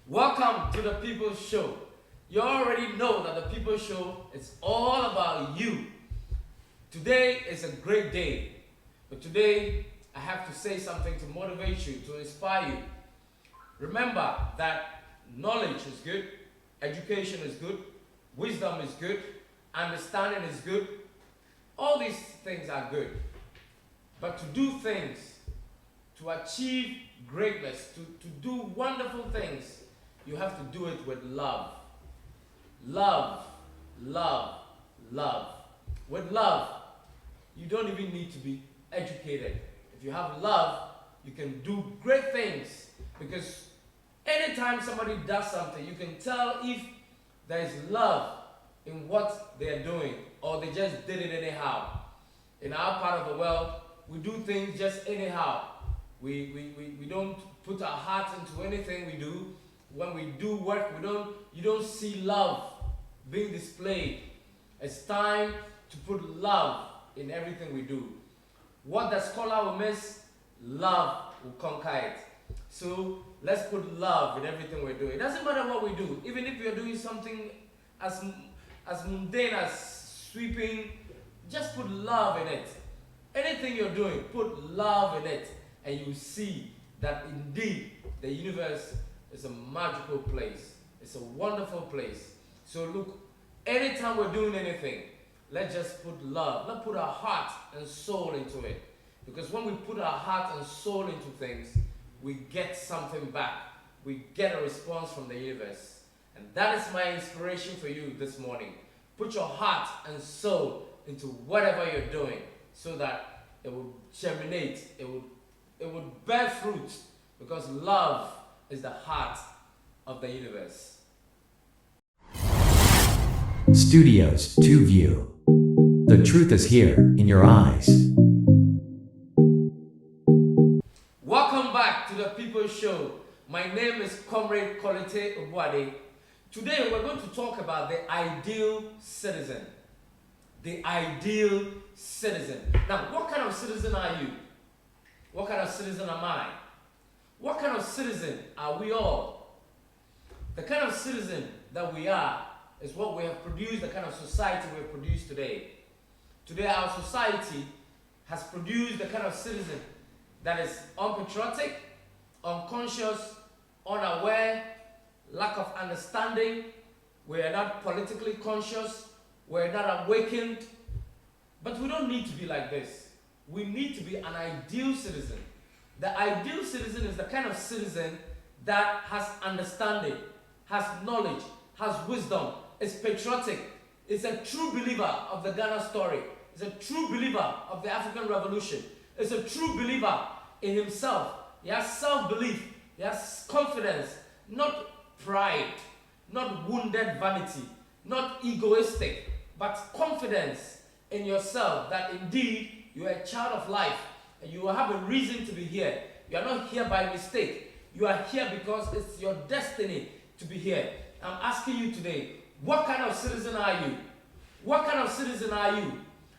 Welcome to the People's Show. You already know that the People's Show is all about you. Today is a great day, but today I have to say something to motivate you, to inspire you. Remember that knowledge is good, education is good, wisdom is good, understanding is good. All these things are good. But to do things, to achieve greatness, to do wonderful things, you have to do it with love. Love, love, love. With love, you don't even need to be educated. If you have love, you can do great things. Because anytime somebody does something, you can tell if there is love in what they are doing or they just did it anyhow. In our part of the world, we do things just anyhow. We don't put our heart into anything we do. When we do work, you don't see love being displayed. It's time to put love in everything we do. What the scholar will miss, love will conquer it. So let's put love in everything we're doing. It doesn't matter what we do, even if you're doing something as mundane as sweeping, just put love in it. Anything you're doing, put love in it, and you see that indeed the universe is a magical place. It's a wonderful place. So look, anytime we're doing anything, let's just put love. Let's put our heart and soul into it. Because when we put our heart and soul into things, we get something back. We get a response from the universe. And that is my inspiration for you this morning. Put your heart and soul into whatever you're doing so that it will germinate, it would bear fruit, because love is the heart of the universe. Studios 2 View. The truth is here in your eyes. Welcome back to the People's Show. My name is Comrade Kolite Obuade. Today we're going to talk about the ideal citizen. The ideal citizen. Now, what kind of citizen are you? What kind of citizen am I? What kind of citizen are we all? The kind of citizen that we are is what we have produced, the kind of society we have produced today. Today, our society has produced the kind of citizen that is unpatriotic, unconscious, unaware, lack of understanding. We are not politically conscious. We're not awakened. But we don't need to be like this. We need to be an ideal citizen. The ideal citizen is the kind of citizen that has understanding, has knowledge, has wisdom, is patriotic, is a true believer of the Ghana story, is a true believer of the African Revolution, is a true believer in himself. He has self-belief, he has confidence, not pride, not wounded vanity, not egoistic, but confidence in yourself that indeed you are a child of life and you have a reason to be here. You are not here by mistake. You are here because it's your destiny to be here. I'm asking you today, what kind of citizen are you? What kind of citizen are you?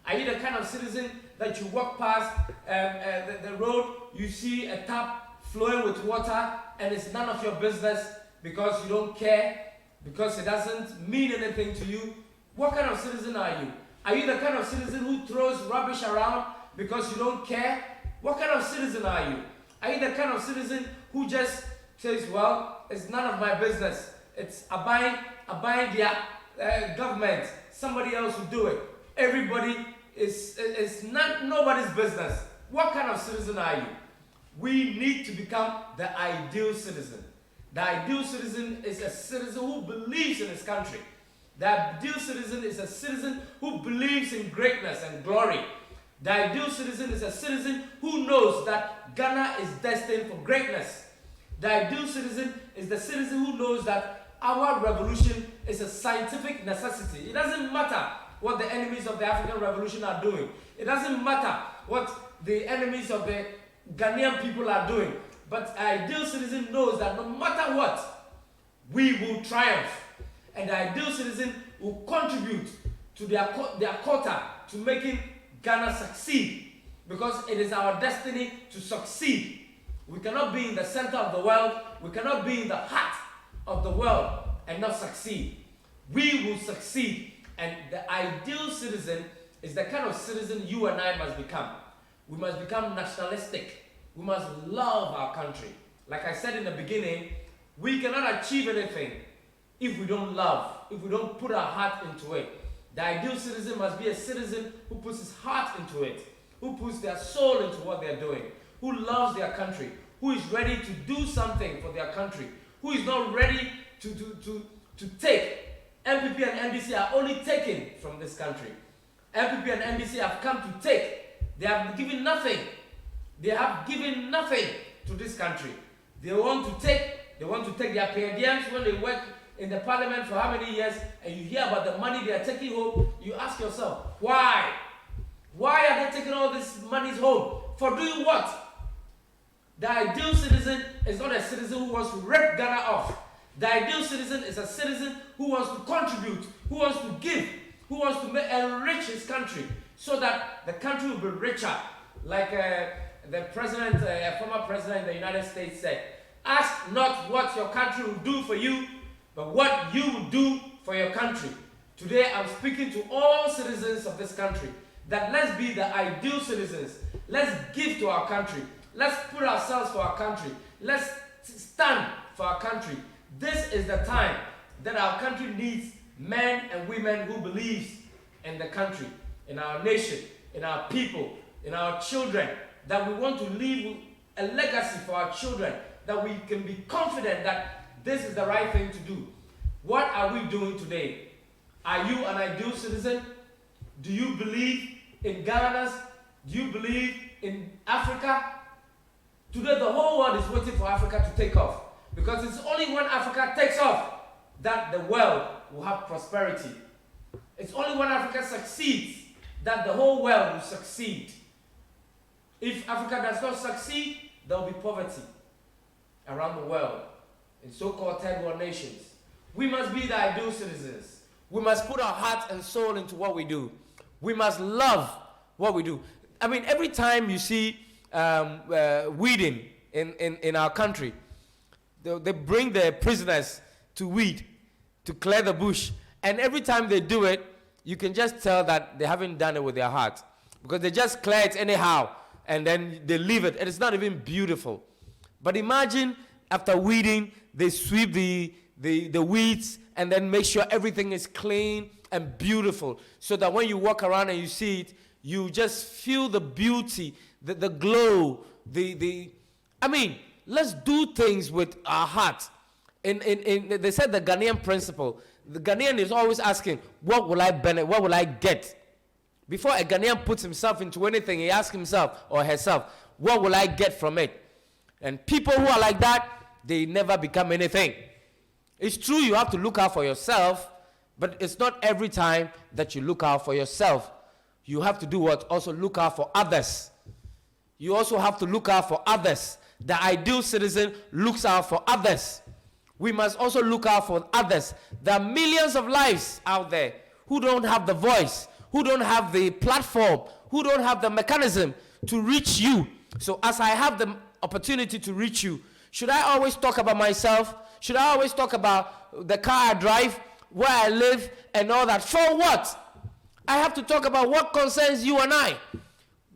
Are you the kind of citizen that you walk past the road, you see a tap flowing with water and it's none of your business because you don't care, because it doesn't mean anything to you? What kind of citizen are you? Are you the kind of citizen who throws rubbish around because you don't care? What kind of citizen are you? Are you the kind of citizen who just says, well, it's none of my business. It's abide their government. Somebody else will do it. Everybody is not nobody's business. What kind of citizen are you? We need to become the ideal citizen. The ideal citizen is a citizen who believes in his country. The ideal citizen is a citizen who believes in greatness and glory. The ideal citizen is a citizen who knows that Ghana is destined for greatness. The ideal citizen is the citizen who knows that our revolution is a scientific necessity. It doesn't matter what the enemies of the African Revolution are doing. It doesn't matter what the enemies of the Ghanaian people are doing. But an ideal citizen knows that no matter what, we will triumph. And the ideal citizen will contribute to their quota to making Ghana succeed, because it is our destiny to succeed. We cannot be in the center of the world. We cannot be in the heart of the world and not succeed. We will succeed. And the ideal citizen is the kind of citizen you and I must become. We must become nationalistic. We must love our country. Like I said in the beginning, we cannot achieve anything if we don't love, if we don't put our heart into it. The ideal citizen must be a citizen who puts his heart into it, who puts their soul into what they're doing, who loves their country, who is ready to do something for their country, who is not ready to take. MPP and NDC are only taken from this country. MPP and NDC have come to take. They have given nothing. They have given nothing to this country. They want to take their PDMs when they work in the parliament for how many years, and you hear about the money they are taking home. You ask yourself, why? Why are they taking all this monies home? For doing what? The ideal citizen is not a citizen who wants to rip Ghana off. The ideal citizen is a citizen who wants to contribute, who wants to give, who wants to enrich his country so that the country will be richer. Like the president, former president of the United States said, ask not what your country will do for you, but what you will do for your country. Today I'm speaking to all citizens of this country that let's be the ideal citizens. Let's give to our country. Let's put ourselves for our country. Let's stand for our country. This is the time that our country needs men and women who believe in the country, in our nation, in our people, in our children, that we want to leave a legacy for our children, that we can be confident that this is the right thing to do. What are we doing today? Are you an ideal citizen? Do you believe in Ghana's? Do you believe in Africa? Today the whole world is waiting for Africa to take off. Because it's only when Africa takes off that the world will have prosperity. It's only when Africa succeeds that the whole world will succeed. If Africa does not succeed, there will be poverty around the world in so-called third world nations. We must be the ideal citizens. We must put our heart and soul into what we do. We must love what we do. I mean, every time you see weeding in our country, they bring the prisoners to weed, to clear the bush. And every time they do it, you can just tell that they haven't done it with their heart. Because they just clear it anyhow, and then they leave it. And it's not even beautiful. But imagine after weeding, they sweep the weeds and then make sure everything is clean and beautiful. So that when you walk around and you see it, you just feel the beauty, the glow, I mean, let's do things with our heart. They said the Ghanaian principle. The Ghanaian is always asking, what will I benefit? What will I get? Before a Ghanaian puts himself into anything, he asks himself or herself, what will I get from it? And people who are like that, they never become anything. It's true you have to look out for yourself, but it's not every time that you look out for yourself. You have to do what? Also look out for others. You also have to look out for others. The ideal citizen looks out for others. We must also look out for others. There are millions of lives out there who don't have the voice, who don't have the platform, who don't have the mechanism to reach you. So as I have the opportunity to reach you, should I always talk about myself? Should I always talk about the car I drive, where I live, and all that? For what? I have to talk about what concerns you and I.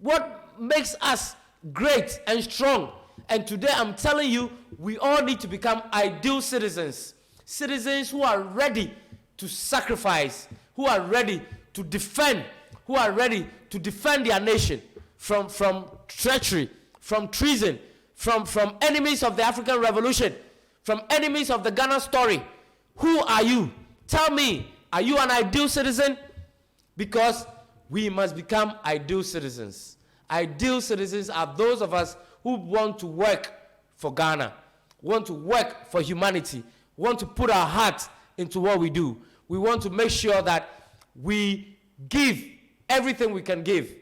What makes us great and strong. And today I'm telling you, we all need to become ideal citizens. Citizens who are ready to sacrifice, who are ready to defend, who are ready to defend their nation from treachery, from treason, from enemies of the African Revolution, from enemies of the Ghana story. Who are you? Tell me, are you an ideal citizen? Because we must become ideal citizens. Ideal citizens are those of us who want to work for Ghana, want to work for humanity, want to put our heart into what we do. We want to make sure that we give everything we can give.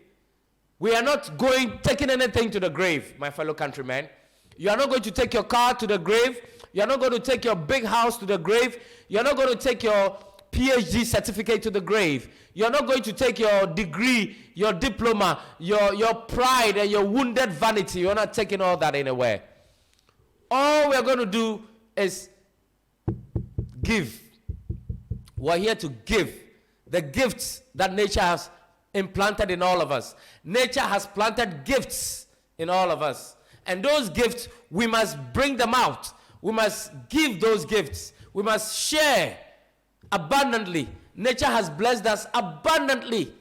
We are not taking anything to the grave, my fellow countrymen. You are not going to take your car to the grave. You are not going to take your big house to the grave. You are not going to take your PhD certificate to the grave. You are not going to take your degree, your diploma, your pride and your wounded vanity. You are not taking all that anywhere. All we are going to do is give. We're here to give the gifts that nature has implanted in all of us. Nature has planted gifts in all of us. And those gifts, we must bring them out. We must give those gifts. We must share abundantly. Nature has blessed us abundantly.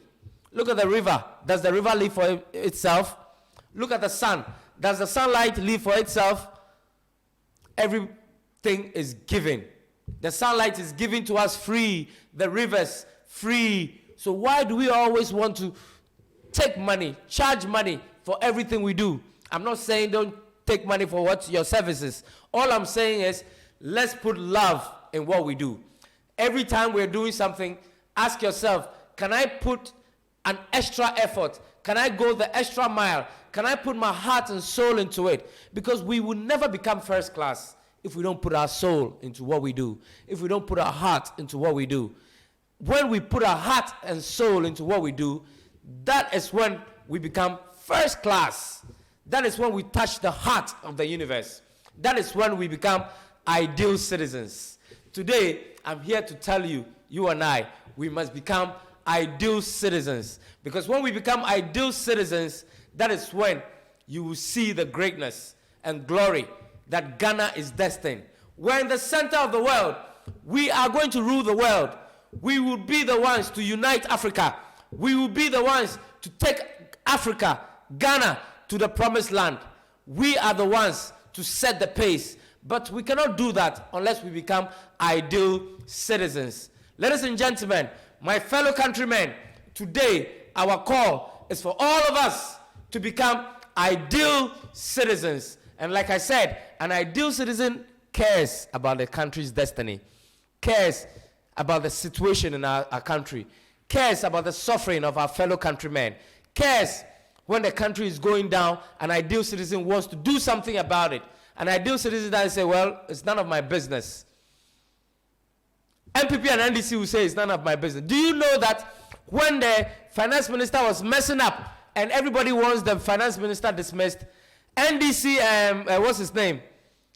Look at the river. Does the river live for itself? Look at the sun. Does the sunlight live for itself? Everything is given. The sunlight is given to us free. The rivers free. So why do we always want to take money, charge money for everything we do? I'm not saying don't take money for what your services. All I'm saying is let's put love in what we do. Every time we're doing something, ask yourself, can I put an extra effort? Can I go the extra mile? Can I put my heart and soul into it? Because we will never become first class if we don't put our soul into what we do, if we don't put our heart into what we do. When we put our heart and soul into what we do, that is when we become first class. That is when we touch the heart of the universe. That is when we become ideal citizens. Today, I'm here to tell you, you and I, we must become ideal citizens. Because when we become ideal citizens, that is when you will see the greatness and glory that Ghana is destined. We're in the center of the world. We are going to rule the world. We will be the ones to unite Africa. We will be the ones to take Africa, Ghana, to the promised land. We are the ones to set the pace. But we cannot do that unless we become ideal citizens. Ladies and gentlemen, my fellow countrymen, today our call is for all of us to become ideal citizens. And like I said, an ideal citizen cares about the country's destiny, cares about the situation in our country, cares about the suffering of our fellow countrymen, cares when the country is going down. An ideal citizen wants to do something about it. An ideal citizen doesn't say, well, it's none of my business. NPP and NDC will say it's none of my business. Do you know that when the finance minister was messing up and everybody wants the finance minister dismissed, NDC, what's his name?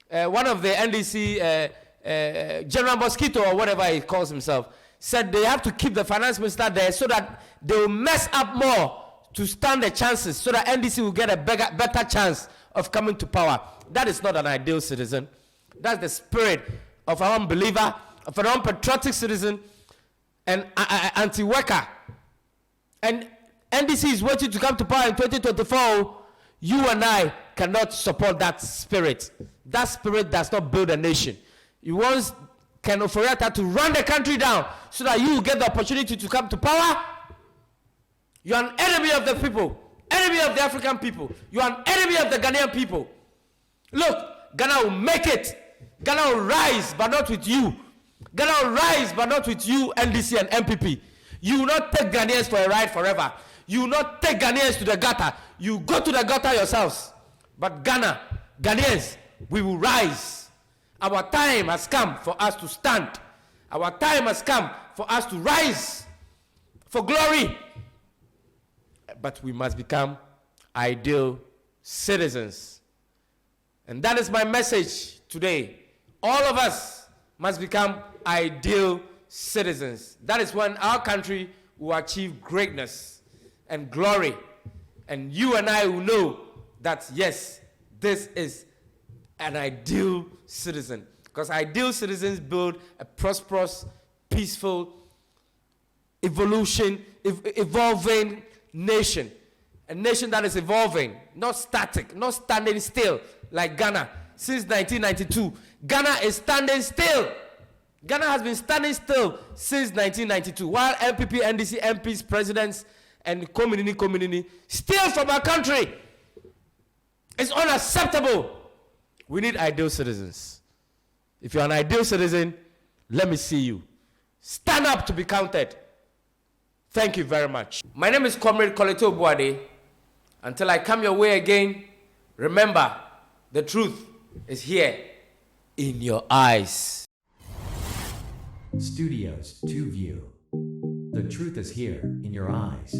One of the NDC, General Mosquito or whatever he calls himself, said they have to keep the finance minister there so that they will mess up more to stand the chances, so that NDC will get a better chance of coming to power. That is not an ideal citizen. That's the spirit of an unbeliever, of an unpatriotic citizen, and anti-worker. And NDC is waiting to come to power in 2024. You and I cannot support that spirit. That spirit does not build a nation. You want Ken Ofori-Atta to run the country down so that you will get the opportunity to come to power? You are an enemy of the people, enemy of the African people. You are an enemy of the Ghanaian people. Look, Ghana will make it. Ghana will rise, but not with you. Ghana will rise, but not with you, NDC and MPP. You will not take Ghanaians for a ride forever. You will not take Ghanaians to the gutter. You go to the gutter yourselves. But Ghanaians, we will rise. Our time has come for us to stand. Our time has come for us to rise for glory. But we must become ideal citizens. And that is my message today. All of us must become ideal citizens. That is when our country will achieve greatness and glory. And you and I will know that, yes, this is an ideal citizen. Because ideal citizens build a prosperous, peaceful, evolving nation. A nation that is evolving, not static, not standing still like Ghana. Since 1992, Ghana is standing still. Ghana has been standing still since 1992, while MPP, NDC, MPs, presidents, and community steal from our country. It's unacceptable. We need ideal citizens. If you're an ideal citizen, let me see you. Stand up to be counted. Thank you very much. My name is Comrade Kolete Obuade. Until I come your way again, remember, the truth is here in your eyes. Studios 2 View. The truth is here in your eyes.